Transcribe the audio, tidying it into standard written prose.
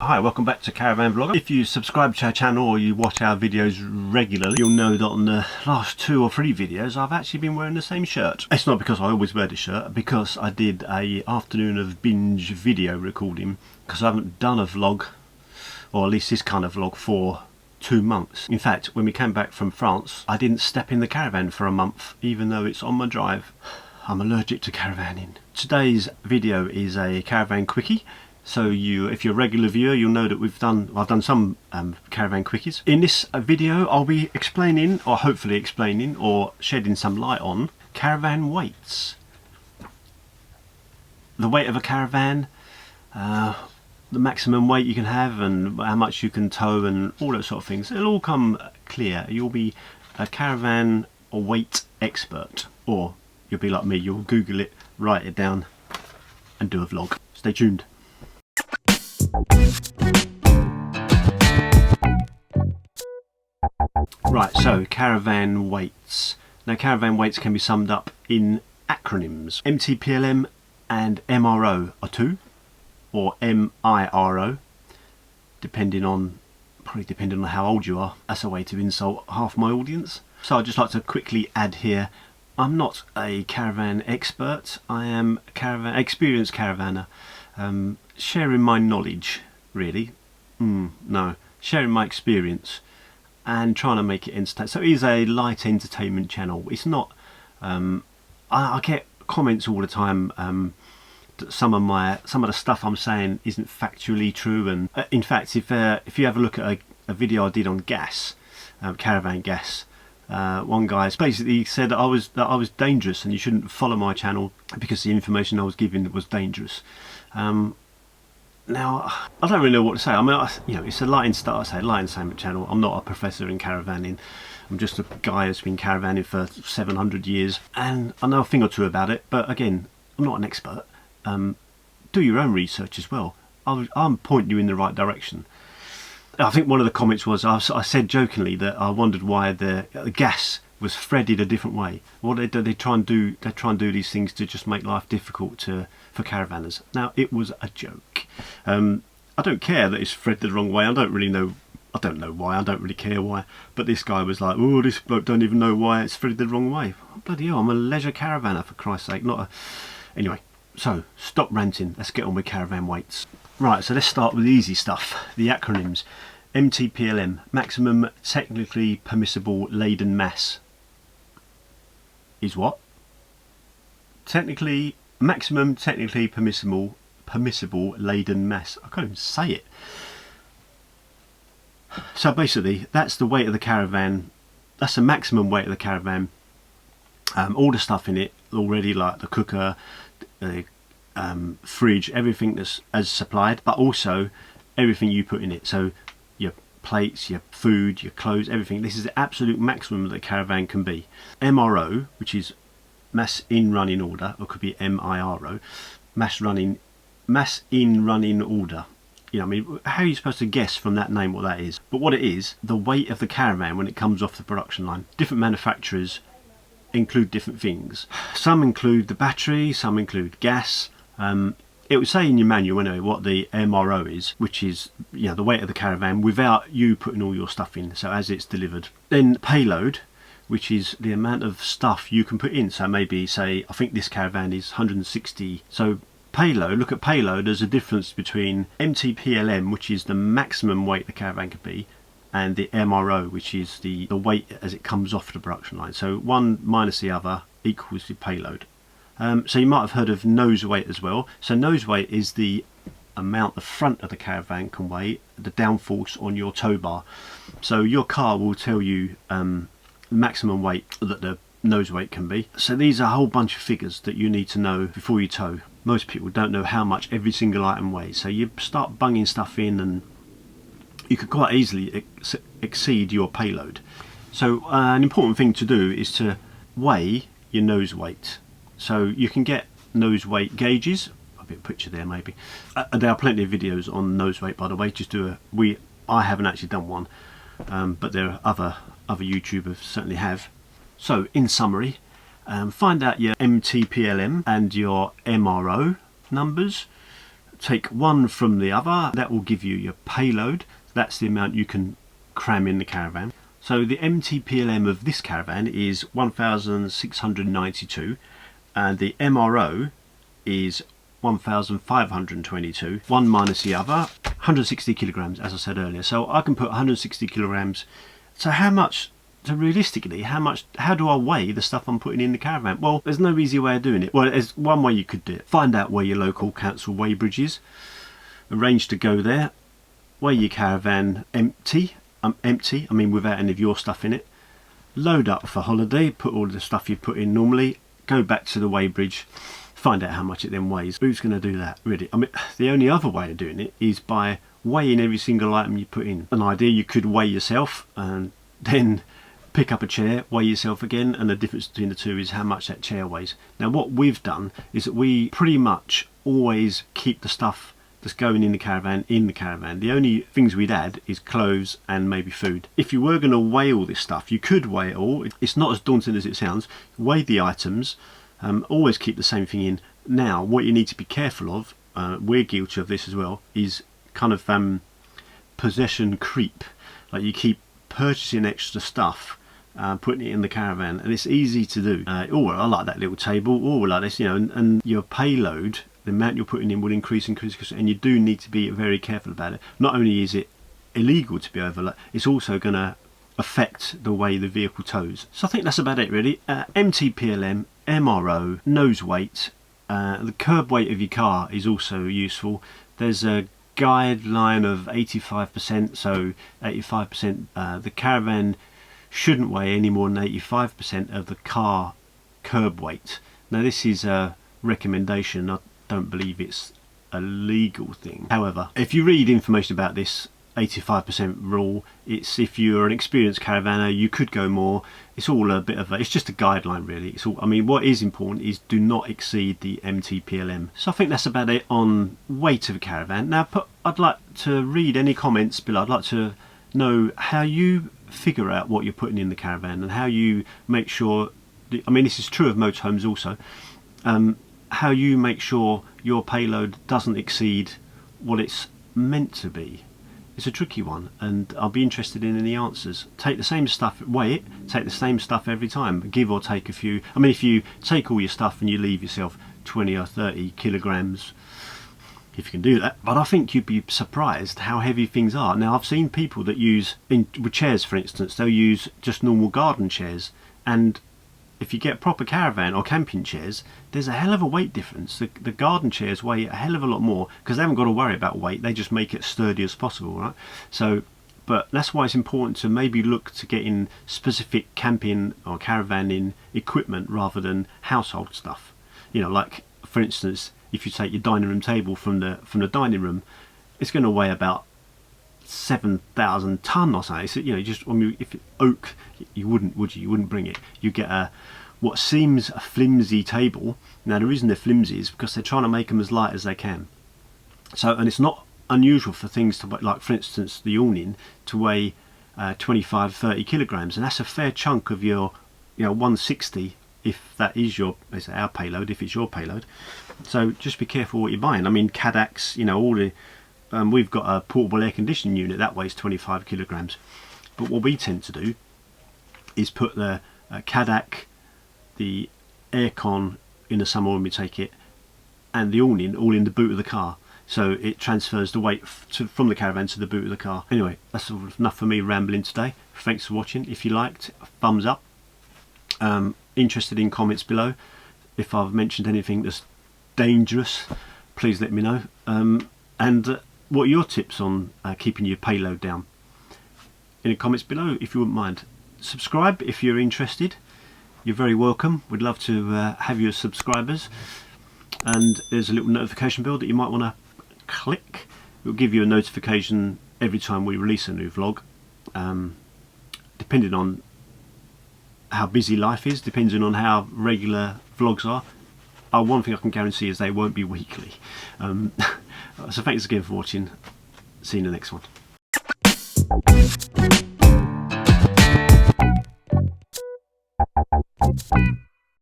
Hi, welcome back to Caravan Vlogger. If you subscribe to our channel or you watch our videos regularly, you'll know that on the last 2 or 3 videos I've actually been wearing the same shirt. It's not because I always wear the shirt, because I did a afternoon of binge video recording, because I haven't done a vlog, or at least this kind of vlog, for 2 months. In fact, when we came back from France, I didn't step in the caravan for a month, even though it's on my drive. I'm allergic to caravanning. Today's video is a caravan quickie. So if you're a regular viewer, you'll know that I've done some caravan quickies. In this video, I'll be explaining, or hopefully explaining, or shedding some light on caravan weights. The weight of a caravan, the maximum weight you can have, and how much you can tow, and all those sort of things. It'll all come clear. You'll be a caravan weight expert, or you'll be like me, you'll Google it, write it down, and do a vlog. Stay tuned. Right, so caravan weights. Now caravan weights can be summed up in acronyms. MTPLM and MRO are 2, or MIRO, depending on how old you are. That's a way to insult half my audience. So I'd just like to quickly add here, I'm not a caravan expert. I am a experienced caravaner, sharing my knowledge, really. Sharing my experience and trying to make it entertaining. So it is a light entertainment channel. It's not. I get comments all the time that some of the stuff I'm saying isn't factually true. And in fact, if you have a look at a video I did on gas, caravan gas, one guy basically said that I was dangerous and you shouldn't follow my channel because the information I was giving was dangerous. Now, I don't really know what to say. I mean, it's a light entertainment channel. I'm not a professor in caravanning. I'm just a guy who's been caravanning for 700 years, and I know a thing or two about it. But again, I'm not an expert. Do your own research as well. I'm pointing you in the right direction. I think one of the comments was I said jokingly that I wondered why the gas was threaded a different way. What they try and do these things to just make life difficult for caravanners. Now, it was a joke. I don't care that it's threaded the wrong way. I don't know why. I don't really care why. But this guy was like, "Oh, this bloke don't even know why it's threaded the wrong way." Oh, bloody hell! I'm a leisure caravaner, for Christ's sake. Anyway. So stop ranting. Let's get on with caravan weights. Right. So let's start with the easy stuff. The acronyms. MTPLM, maximum technically permissible laden mass, is what? Maximum technically permissible laden mass. I can't even say it. So basically, that's the weight of the caravan. That's the maximum weight of the caravan. All the stuff in it already, like the cooker, the fridge, everything that's as supplied, but also everything you put in it. So your plates, your food, your clothes, everything. This is the absolute maximum that a caravan can be. MRO, which is mass in running order, or could be MIRO, mass in running order. I mean, how are you supposed to guess from that name what that is? But what it is, the weight of the caravan when it comes off the production line. Different manufacturers include different things. Some include the battery, some include gas. It would say in your manual anyway what the MRO is, which is the weight of the caravan without you putting all your stuff in, so as it's delivered. Then payload, which is the amount of stuff you can put in. So maybe, say, I think this caravan is 160. So payload, look at payload, there's a difference between MTPLM, which is the maximum weight the caravan could be, and the MRO, which is the weight as it comes off the production line. So one minus the other equals the payload. So you might have heard of nose weight as well. So nose weight is the amount the front of the caravan can weigh, the downforce on your tow bar. So your car will tell you the maximum weight that the nose weight can be. So these are a whole bunch of figures that you need to know before you tow. Most people don't know how much every single item weighs. So you start bunging stuff in and you could quite easily exceed your payload. So an important thing to do is to weigh your nose weight. So you can get nose weight gauges. I'll put a picture there maybe. There are plenty of videos on nose weight, by the way. I haven't actually done one, but there are other YouTubers certainly have. So in summary, find out your MTPLM and your MRO numbers. take one from the other. That will give you your payload. That's the amount you can cram in the caravan. So the MTPLM of this caravan is 1,692 and the MRO is 1,522, one minus the other, 160 kilograms as I said earlier. So I can put 160 kilograms. So how much, so realistically, how do I weigh the stuff I'm putting in the caravan? Well, there's no easy way of doing it. Well, there's one way you could do it. Find out where your local council weigh bridge is, arrange to go there, weigh your caravan empty, I mean without any of your stuff in it, load up for holiday, put all the stuff you put in normally, go back to the weigh bridge, find out how much it then weighs. Who's going to do that, really? I mean, the only other way of doing it is by weighing every single item you put in. An idea, you could weigh yourself and then pick up a chair, weigh yourself again, and the difference between the two is how much that chair weighs. Now what we've done is that we pretty much always keep the stuff that's going in the caravan in the caravan. The only things we'd add is clothes and maybe food. If you were going to weigh all this stuff, you could weigh it all. It's not as daunting as it sounds. Weigh the items, always keep the same thing in. Now what you need to be careful of, we're guilty of this as well, is kind of possession creep. Like you keep purchasing extra stuff, putting it in the caravan, and it's easy to do. Oh, I like that little table, oh, I like this, you know, and your payload, the amount you're putting in will increase, and you do need to be very careful about it. Not only is it illegal to be overloaded, it's also going to affect the way the vehicle tows. So I think that's about it really. MTPLM, MRO, nose weight, the curb weight of your car is also useful. There's a guideline of 85%, so 85%, the caravan shouldn't weigh any more than 85% of the car curb weight. Now this is a recommendation, I don't believe it's a legal thing. However, if you read information about this 85% rule, it's if you're an experienced caravaner you could go more. It's all a bit of it's just a guideline really. It's all, I mean, what is important is do not exceed the MTPLM. So I think that's about it on weight of a caravan. Now I'd like to read any comments below. I'd like to know how you figure out what you're putting in the caravan and how you make sure, I mean this is true of motorhomes also, how you make sure your payload doesn't exceed what it's meant to be. It's a tricky one and I'll be interested in any answers. Take the same stuff, weigh it, take the same stuff every time, give or take a few. I mean if you take all your stuff and you leave yourself 20 or 30 kilograms, if you can do that, but I think you'd be surprised how heavy things are. Now I've seen people that use, with chairs for instance, they'll use just normal garden chairs, and if you get proper caravan or camping chairs, there's a hell of a weight difference. The garden chairs weigh a hell of a lot more because they haven't got to worry about weight, they just make it sturdy as possible, right? So, but that's why it's important to maybe look to get in specific camping or caravanning equipment rather than household stuff. You know, like for instance, if you take your dining room table from the dining room, it's going to weigh about 7,000 ton or something. So, you know, just, I mean, if it oak, you wouldn't, would you? You wouldn't bring it. You get a what seems a flimsy table. Now the reason they're flimsy is because they're trying to make them as light as they can. So, and it's not unusual for things to weigh, like for instance the awning, to weigh 25-30 kilograms, and that's a fair chunk of your, you know, 160 if that is your, it's our payload, if it's your payload. So just be careful what you're buying. I mean, Cadacs, you know, all the we've got a portable air conditioning unit that weighs 25 kilograms, but what we tend to do is put the Cadac, the aircon in the summer when we take it, and the awning all in the boot of the car, so it transfers the weight from the caravan to the boot of the car. Anyway, that's enough for me rambling today. Thanks for watching. If you liked, thumbs up. Interested in comments below. If I've mentioned anything that's dangerous, please let me know. And what are your tips on keeping your payload down? In the comments below, if you wouldn't mind. Subscribe if you're interested. You're very welcome. We'd love to have you as subscribers. And there's a little notification bell that you might want to click. It will give you a notification every time we release a new vlog. Depending on how busy life is, depending on how regular vlogs are. One thing I can guarantee is they won't be weekly. So thanks again for watching. See you in the next one.